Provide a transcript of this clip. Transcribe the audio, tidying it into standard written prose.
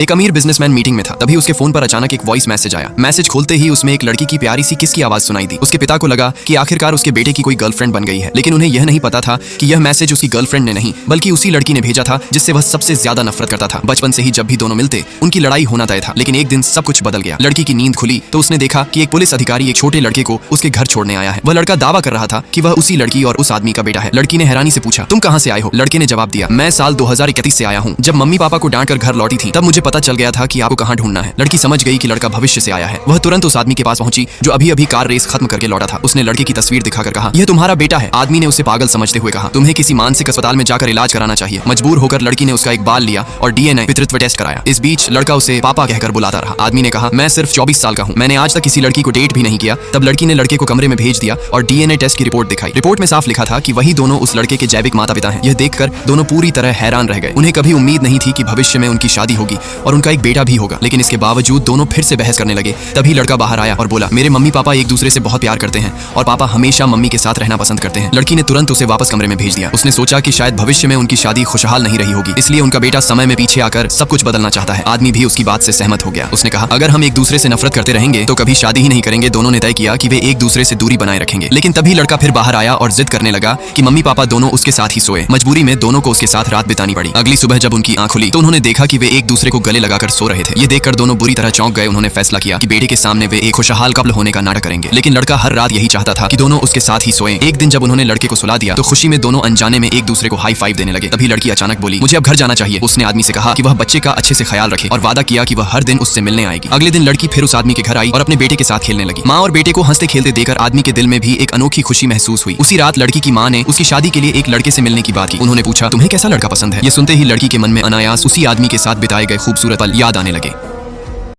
एक अमीर businessman meeting में था, तभी उसके फोन पर अचानक एक वॉइस मैसेज आया। मैसेज खोलते ही उसमें एक लड़की की प्यारी सी किस की आवाज सुनाई दी। उसके पिता को लगा कि आखिरकार उसके बेटे की कोई गर्लफ्रेंड बन गई है, लेकिन उन्हें यह नहीं पता था कि यह मैसेज उसकी गर्लफ्रेंड ने नहीं बल्कि उसी लड़की ने भेजा था जिससे वह सबसे ज्यादा नफरत करता था। बचपन से ही जब भी दोनों मिलते उनकी लड़ाई होना तय था, लेकिन एक दिन सब कुछ बदल गया। लड़की की नींद खुली तो उसने देखा कि एक पुलिस अधिकारी एक छोटे लड़के को उसके घर छोड़ने आया है। वह लड़का दावा कर रहा था कि वह उसी लड़की और उस आदमी का बेटा है। लड़की ने हैरानी से पूछा, तुम कहाँ से आए हो? लड़के ने जवाब दिया, मैं साल 2031 से आया हूँ। जब मम्मी पापा को डांट कर घर लौटी थी तब मुझे पता चल गया था कि आपको कहाँ ढूंढना है। लड़की समझ गई कि लड़का भविष्य से आया है। वह तुरंत उस आदमी के पास पहुंची जो अभी अभी कार रेस खत्म करके लौटा था। उसने लड़के की तस्वीर दिखाकर कहा, यह तुम्हारा बेटा है। आदमी ने उसे पागल समझते हुए कहा, तुम्हें किसी मानसिक अस्पताल में जाकर इलाज कराना चाहिए। मजबूर होकर लड़की ने उसका एक बाल लिया और डीएनए पितृत्व टेस्ट कराया। इस बीच लड़का उसे पापा कहकर बुलाता रहा। आदमी ने कहा, मैं सिर्फ 24 साल का हूँ, मैंने आज तक किसी लड़की को डेट भी नहीं किया। तब लड़की ने लड़के को कमरे में भेज दिया और डीएनए टेस्ट की रिपोर्ट दिखाई। रिपोर्ट में साफ लिखा था कि वही दोनों उस लड़के के जैविक माता पिता हैं। यह देखकर दोनों पूरी तरह हैरान रह गए। उन्हें कभी उम्मीद नहीं थी कि भविष्य में उनकी शादी होगी और उनका एक बेटा भी होगा, लेकिन इसके बावजूद दोनों फिर से बहस करने लगे। तभी लड़का बाहर आया और बोला, मेरे मम्मी पापा एक दूसरे से बहुत प्यार करते हैं और पापा हमेशा मम्मी के साथ रहना पसंद करते हैं। लड़की ने तुरंत उसे वापस कमरे में भेज दिया। उसने सोचा कि शायद भविष्य में उनकी शादी खुशहाल नहीं रही होगी, इसलिए उनका बेटा समय में पीछे आकर सब कुछ बदलना चाहता है। आदमी भी उसकी बात से सहमत हो गया। उसने कहा, अगर हम एक दूसरे से नफरत करते रहेंगे तो कभी शादी ही नहीं करेंगे। दोनों ने तय किया कि वे एक दूसरे से दूरी बनाए रखेंगे। लेकिन तभी लड़का फिर बाहर आया और जिद करने लगा कि मम्मी पापा दोनों उसके साथ ही सोए। मजबूरी में दोनों को उसके साथ रात बितानी पड़ी। अगली सुबह जब उनकी आंख खुली तो उन्होंने देखा कि वे एक दूसरे को गले लगाकर सो रहे थे। ये देखकर दोनों बुरी तरह चौंक गए। उन्होंने फैसला किया कि बेटे के सामने वे एक खुशहाल कपल होने का नाटक करेंगे। लेकिन लड़का हर रात यही चाहता था कि दोनों उसके साथ ही सोएं। एक दिन जब उन्होंने लड़के को सुला दिया तो खुशी में दोनों अनजाने में एक दूसरे को हाई फाइव देने लगे। तभी लड़की अचानक बोली, मुझे अब घर जाना चाहिए। उसने आदमी से कहा कि वह बच्चे का अच्छे से ख्याल रखे और वादा किया कि वह हर दिन उससे मिलने आएगी। अगले दिन लड़की फिर उस आदमी के घर आई और अपने बेटे के साथ खेलने लगी। माँ और बेटे को हंसते खेलते देखकर आदमी के दिल में भी एक अनोखी खुशी महसूस हुई। उसी रात लड़की की माँ ने उसकी शादी के लिए एक लड़के से मिलने की बात की। उन्होंने पूछा, तुम्हें कैसा लड़का पसंद है? ये सुनते ही लड़की के मन में अनायास उसी आदमी के साथ बिताए गए खूबसूरत पल याद आने लगे।